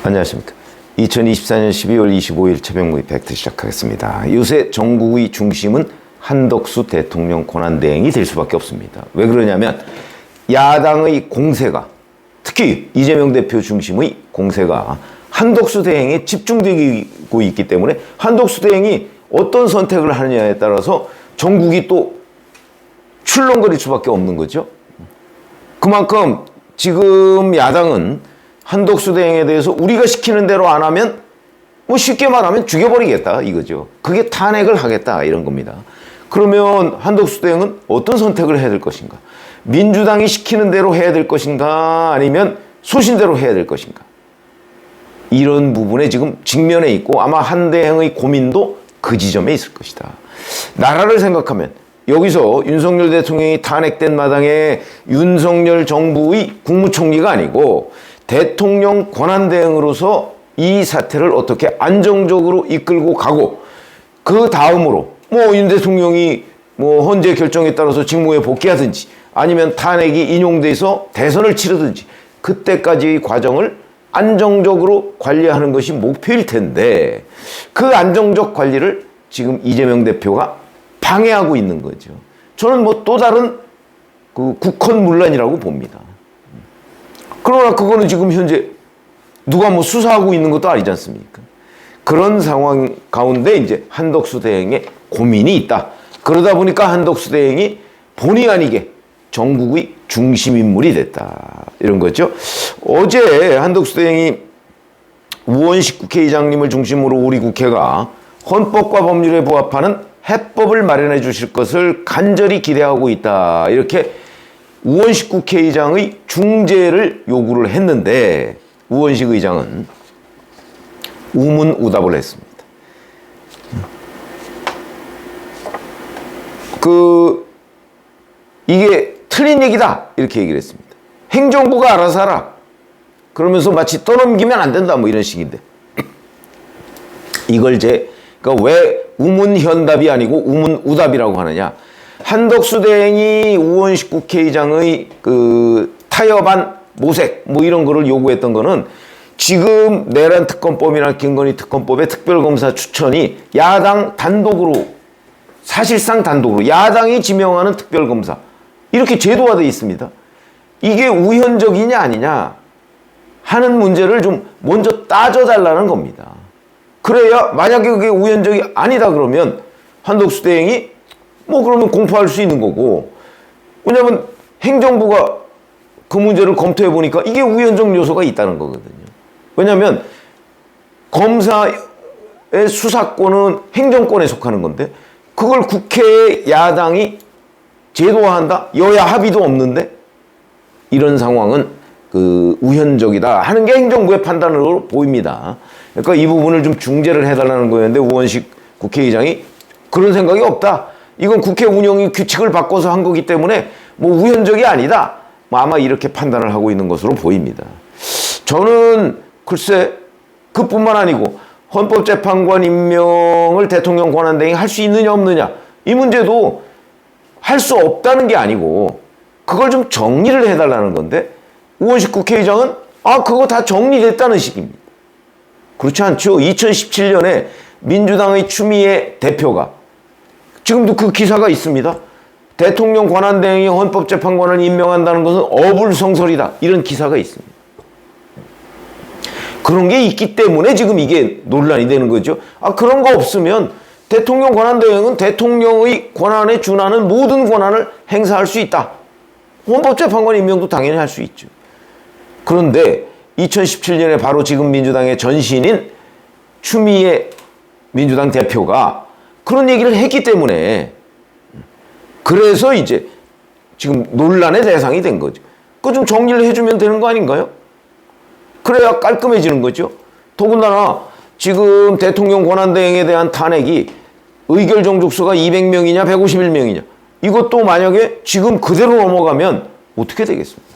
안녕하십니까. 2024년 12월 25일 최병무의 팩트 시작하겠습니다. 요새 정국의 중심은 한덕수 대통령 권한대행이 될 수밖에 없습니다. 왜 그러냐면 야당의 공세가, 특히 이재명 대표 중심의 공세가 한덕수 대행에 집중되고 있기 때문에 한덕수 대행이 어떤 선택을 하느냐에 따라서 정국이 또 출렁거릴 수밖에 없는 거죠. 그만큼 지금 야당은 한덕수 대행에 대해서 우리가 시키는 대로 안 하면 뭐 쉽게 말하면 죽여버리겠다 이거죠. 그게 탄핵을 하겠다 이런 겁니다. 그러면 한덕수 대행은 어떤 선택을 해야 될 것인가? 민주당이 시키는 대로 해야 될 것인가? 아니면 소신대로 해야 될 것인가? 이런 부분에 지금 직면해 있고 아마 한 대행의 고민도 그 지점에 있을 것이다. 나라를 생각하면 여기서 윤석열 대통령이 탄핵된 마당에 윤석열 정부의 국무총리가 아니고 대통령 권한대행으로서 이 사태를 어떻게 안정적으로 이끌고 가고 그 다음으로 뭐 윤 대통령이 뭐 헌재 결정에 따라서 직무에 복귀하든지 아니면 탄핵이 인용돼서 대선을 치르든지 그때까지의 과정을 안정적으로 관리하는 것이 목표일 텐데 그 안정적 관리를 지금 이재명 대표가 방해하고 있는 거죠. 저는 뭐 또 다른 그 국헌문란이라고 봅니다. 그러나 그거는 지금 현재 누가 뭐 수사하고 있는 것도 아니지 않습니까? 그런 상황 가운데 이제 한덕수 대행의 고민이 있다. 그러다 보니까 한덕수 대행이 본의 아니게 정국의 중심인물이 됐다. 이런 거죠. 어제 한덕수 대행이 우원식 국회의장님을 중심으로 우리 국회가 헌법과 법률에 부합하는 해법을 마련해 주실 것을 간절히 기대하고 있다. 이렇게 우원식 국회의장의 중재를 요구를 했는데 우원식 의장은 우문우답을 했습니다. 이게 틀린 얘기다 이렇게 얘기를 했습니다. 행정부가 알아서 하라. 그러면서 마치 떠넘기면 안 된다 뭐 이런 식인데 이걸 그러니까 왜 우문현답이 아니고 우문우답이라고 하느냐. 한덕수 대행이 우원식 국회의장의 그 타협안 모색 뭐 이런 거를 요구했던 거는 지금 내란 특검법이나 김건희 특검법의 특별검사 추천이 야당 단독으로 사실상 단독으로 야당이 지명하는 특별검사 이렇게 제도화되어 있습니다. 이게 우현적이냐 아니냐 하는 문제를 좀 먼저 따져달라는 겁니다. 그래야 만약에 그게 우현적이 아니다 그러면 한덕수 대행이 뭐 그러면 공포할 수 있는 거고 왜냐하면 행정부가 그 문제를 검토해 보니까 이게 우현적 요소가 있다는 거거든요. 왜냐하면 검사의 수사권은 행정권에 속하는 건데 그걸 국회 야당이 제도화한다? 여야 합의도 없는데 이런 상황은 그 우현적이다 하는 게 행정부의 판단으로 보입니다. 그러니까 이 부분을 좀 중재를 해달라는 거였는데 우원식 국회의장이 그런 생각이 없다. 이건 국회 운영이 규칙을 바꿔서 한 거기 때문에 뭐 우현적이 아니다. 뭐 아마 이렇게 판단을 하고 있는 것으로 보입니다. 저는 글쎄 그뿐만 아니고 헌법재판관 임명을 대통령 권한대행이 할 수 있느냐 없느냐 이 문제도 할 수 없다는 게 아니고 그걸 좀 정리를 해달라는 건데 우원식 국회의장은 그거 다 정리됐다는 식입니다. 그렇지 않죠. 2017년에 민주당의 추미애 대표가 지금도 그 기사가 있습니다. 대통령 권한대행이 헌법재판관을 임명한다는 것은 어불성설이다. 이런 기사가 있습니다. 그런 게 있기 때문에 지금 이게 논란이 되는 거죠. 그런 거 없으면 대통령 권한대행은 대통령의 권한에 준하는 모든 권한을 행사할 수 있다. 헌법재판관 임명도 당연히 할 수 있죠. 그런데 2017년에 바로 지금 민주당의 전신인 추미애 민주당 대표가 그런 얘기를 했기 때문에 그래서 이제 지금 논란의 대상이 된 거죠. 그거 좀 정리를 해주면 되는 거 아닌가요? 그래야 깔끔해지는 거죠. 더군다나 지금 대통령 권한대행에 대한 탄핵이 의결 정족수가 200명이냐 151명이냐 이것도 만약에 지금 그대로 넘어가면 어떻게 되겠습니까?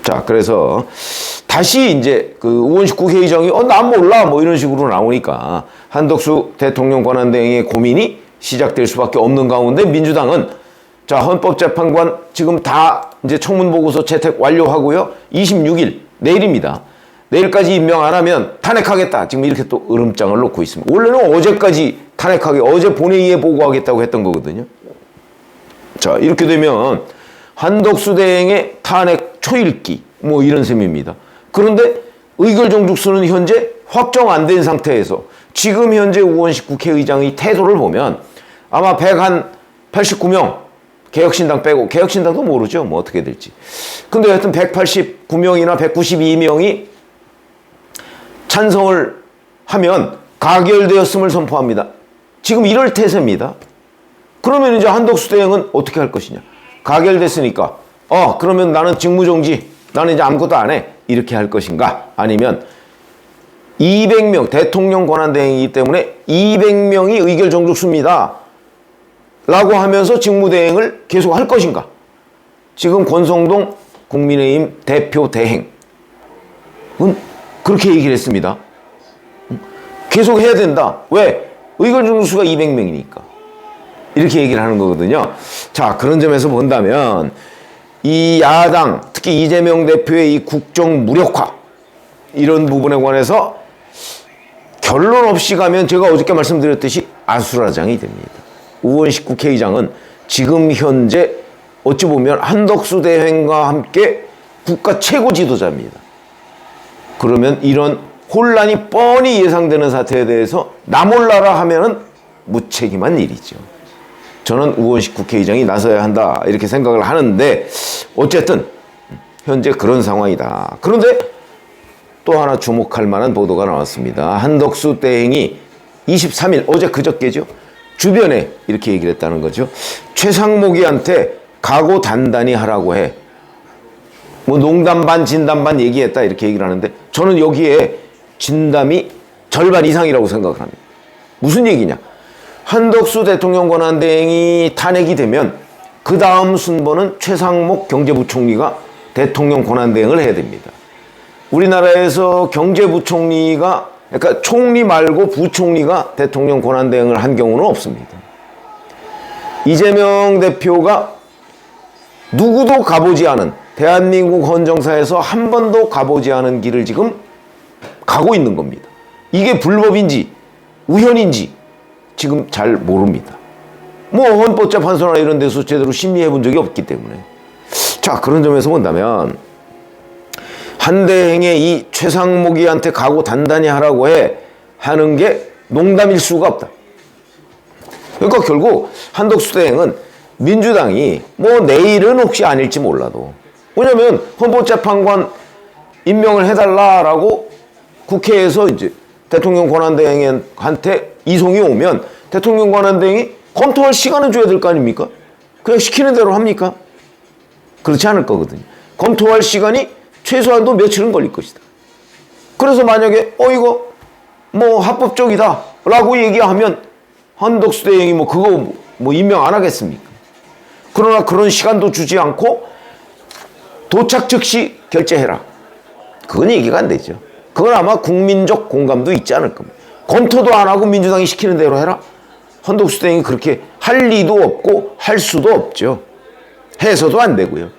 자, 그래서 다시 이제 그 우원식 국회의장이 난 몰라 뭐 이런 식으로 나오니까 한덕수 대통령 권한대행의 고민이 시작될 수밖에 없는 가운데 민주당은 자, 헌법재판관 지금 다 이제 청문 보고서 채택 완료하고요. 26일 내일입니다. 내일까지 임명 안 하면 탄핵하겠다. 지금 이렇게 또 으름장을 놓고 있습니다. 원래는 어제까지 어제 본회의에 보고하겠다고 했던 거거든요. 자, 이렇게 되면 한덕수 대행의 탄핵 초읽기 뭐 이런 셈입니다. 그런데 의결정족수는 현재 확정 안 된 상태에서 지금 현재 우원식 국회의장의 태도를 보면 아마 189명 개혁신당 빼고, 개혁신당도 모르죠. 뭐 어떻게 될지. 근데 하여튼 189명이나 192명이 찬성을 하면 가결되었음을 선포합니다. 지금 이럴 태세입니다. 그러면 이제 한덕수 대행은 어떻게 할 것이냐. 가결됐으니까, 그러면 나는 직무정지, 나는 이제 아무것도 안 해. 이렇게 할 것인가. 아니면 200명, 대통령 권한대행이기 때문에 200명이 의결정족수입니다. 라고 하면서 직무대행을 계속 할 것인가. 지금 권성동 국민의힘 대표 대행은 그렇게 얘기를 했습니다. 계속 해야 된다. 왜? 의결정족수가 200명이니까. 이렇게 얘기를 하는 거거든요. 자, 그런 점에서 본다면 이 야당, 특히 이재명 대표의 이 국정 무력화 이런 부분에 관해서 결론 없이 가면 제가 어저께 말씀드렸듯이 아수라장이 됩니다. 우원식 국회의장은 지금 현재 어찌 보면 한덕수 대행과 함께 국가 최고 지도자입니다. 그러면 이런 혼란이 뻔히 예상되는 사태에 대해서 나 몰라라 하면은 무책임한 일이죠. 저는 우원식 국회의장이 나서야 한다 이렇게 생각을 하는데 어쨌든 현재 그런 상황이다. 그런데 또 하나 주목할 만한 보도가 나왔습니다. 한덕수 대행이 23일 어제 그저께죠. 주변에 이렇게 얘기를 했다는 거죠. 최상목이한테 각오 단단히 하라고 해. 뭐 농담 반 진담 반 얘기했다 이렇게 얘기를 하는데 저는 여기에 진담이 절반 이상이라고 생각을 합니다. 무슨 얘기냐. 한덕수 대통령 권한대행이 탄핵이 되면 그 다음 순번은 최상목 경제부총리가 대통령 권한대행을 해야 됩니다. 우리나라에서 경제부총리가 그러니까 총리 말고 부총리가 대통령 권한대행을 한 경우는 없습니다. 이재명 대표가 누구도 가보지 않은 대한민국 헌정사에서 한 번도 가보지 않은 길을 지금 가고 있는 겁니다. 이게 불법인지 우연인지 지금 잘 모릅니다. 뭐 헌법재판소나 이런 데서 제대로 심리해 본 적이 없기 때문에. 자, 그런 점에서 본다면 한 대행의 이 최상목이한테 각오 단단히 하라고 해 하는 게 농담일 수가 없다. 그러니까 결국 한덕수 대행은 민주당이 뭐 내일은 혹시 아닐지 몰라도 왜냐면 헌법재판관 임명을 해달라라고 국회에서 이제 대통령 권한대행한테 이송이 오면 대통령 권한대행이 검토할 시간은 줘야 될 거 아닙니까? 그냥 시키는 대로 합니까? 그렇지 않을 거거든요. 검토할 시간이 최소한도 며칠은 걸릴 것이다. 그래서 만약에 이거 뭐 합법적이다 라고 얘기하면 한덕수 대행이 뭐 그거 뭐 임명 안 하겠습니까? 그러나 그런 시간도 주지 않고 도착 즉시 결재해라. 그건 얘기가 안 되죠. 그건 아마 국민적 공감도 있지 않을 겁니다. 검토도 안 하고 민주당이 시키는 대로 해라? 한덕수 대행이 그렇게 할 리도 없고 할 수도 없죠. 해서도 안 되고요.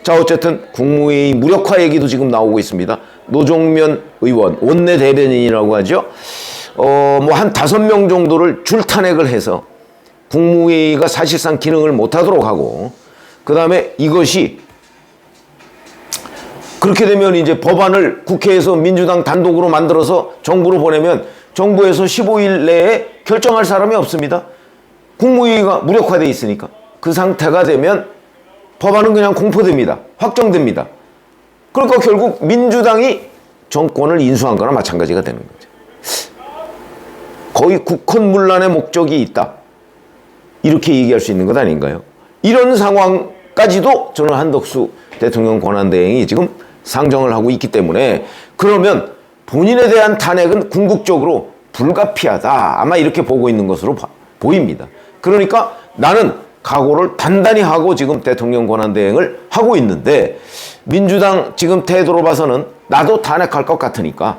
자, 어쨌든 국무회의 무력화 얘기도 지금 나오고 있습니다. 노종면 의원, 원내 대변인이라고 하죠. 뭐 한 5명 정도를 줄탄핵을 해서 국무회의가 사실상 기능을 못하도록 하고, 그 다음에 이것이 그렇게 되면 이제 법안을 국회에서 민주당 단독으로 만들어서 정부로 보내면 정부에서 15일 내에 결정할 사람이 없습니다. 국무회의가 무력화되어 있으니까. 그 상태가 되면 법안은 그냥 공포됩니다. 확정됩니다. 그러니까 결국 민주당이 정권을 인수한 거나 마찬가지가 되는 거죠. 거의 국헌문란의 목적이 있다. 이렇게 얘기할 수 있는 것 아닌가요? 이런 상황까지도 저는 한덕수 대통령 권한대행이 지금 상정을 하고 있기 때문에 그러면 본인에 대한 탄핵은 궁극적으로 불가피하다. 아마 이렇게 보고 있는 것으로 보입니다. 그러니까 나는 각오를 단단히 하고 지금 대통령 권한대행을 하고 있는데 민주당 지금 태도로 봐서는 나도 탄핵할 것 같으니까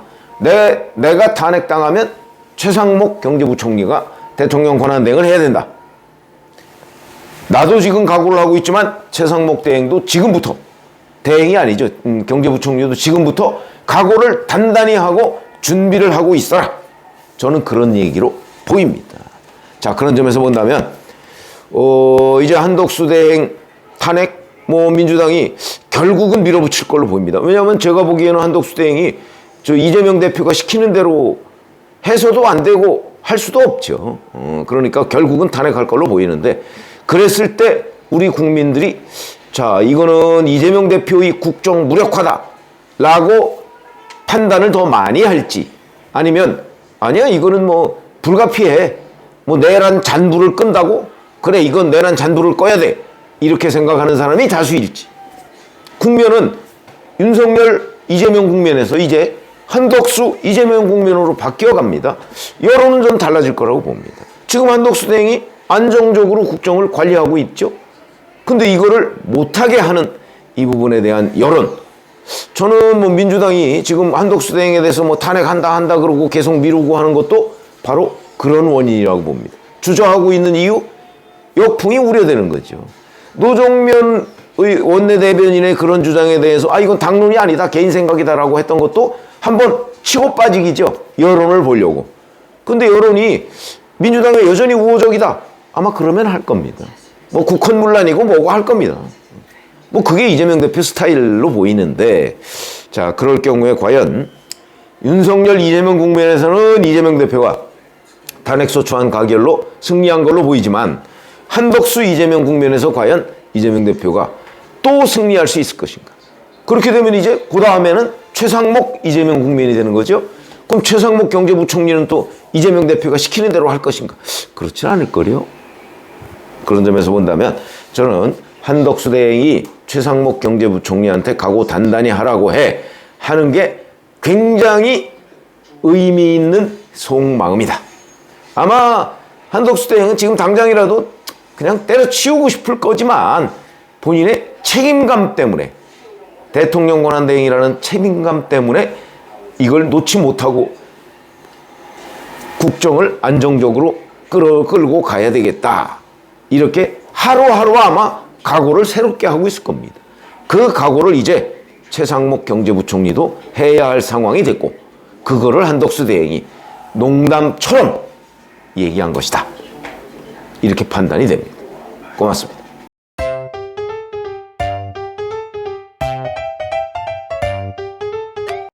내가 탄핵당하면 최상목 경제부총리가 대통령 권한대행을 해야 된다. 나도 지금 각오를 하고 있지만 최상목 대행도 지금부터, 대행이 아니죠, 경제부총리도 지금부터 각오를 단단히 하고 준비를 하고 있어라. 저는 그런 얘기로 보입니다. 자, 그런 점에서 본다면 이제 한덕수 대행 탄핵 민주당이 결국은 밀어붙일 걸로 보입니다. 왜냐하면 제가 보기에는 한덕수 대행이 이재명 대표가 시키는 대로 해서도 안 되고 할 수도 없죠. 그러니까 결국은 탄핵할 걸로 보이는데, 그랬을 때 우리 국민들이 자, 이거는 이재명 대표의 국정 무력화다라고 판단을 더 많이 할지, 아니면 아니야 이거는 불가피해, 내란 잔불을 끈다고, 그래 이건 내란 잔불을 꺼야 돼, 이렇게 생각하는 사람이 다수일지. 국면은 윤석열 이재명 국면에서 이제 한덕수 이재명 국면으로 바뀌어 갑니다. 여론은 좀 달라질 거라고 봅니다. 지금 한덕수 대행이 안정적으로 국정을 관리하고 있죠. 근데 이거를 못하게 하는 이 부분에 대한 여론, 저는 민주당이 지금 한덕수 대행에 대해서 탄핵한다 그러고 계속 미루고 하는 것도 바로 그런 원인이라고 봅니다. 주저하고 있는 이유, 역풍이 우려되는 거죠. 노정면 원내대변인의 그런 주장에 대해서 이건 당론이 아니다, 개인 생각이다라고 했던 것도 한번 치고 빠지기죠. 여론을 보려고. 근데 여론이 민주당이 여전히 우호적이다, 아마 그러면 할 겁니다. 국헌문란이고 뭐고 할 겁니다. 그게 이재명 대표 스타일로 보이는데, 자, 그럴 경우에 과연 윤석열 이재명 국면에서는 이재명 대표가 탄핵소추안 가결로 승리한 걸로 보이지만, 한덕수 이재명 국면에서 과연 이재명 대표가 또 승리할 수 있을 것인가. 그렇게 되면 이제 그 다음에는 최상목 이재명 국면이 되는 거죠. 그럼 최상목 경제부총리는 또 이재명 대표가 시키는 대로 할 것인가. 그렇지 않을 거요. 그런 점에서 본다면 저는 한덕수 대행이 최상목 경제부총리한테 각오 단단히 하라고 하는 게 굉장히 의미 있는 속마음이다. 아마 한덕수 대행은 지금 당장이라도 그냥 때려치우고 싶을 거지만 본인의 책임감 때문에, 대통령 권한대행이라는 책임감 때문에 이걸 놓지 못하고 국정을 안정적으로 끌고 가야 되겠다, 이렇게 하루하루 아마 각오를 새롭게 하고 있을 겁니다. 그 각오를 이제 최상목 경제부총리도 해야 할 상황이 됐고, 그거를 한덕수 대행이 농담처럼 얘기한 것이다, 이렇게 판단이 됩니다. 고맙습니다.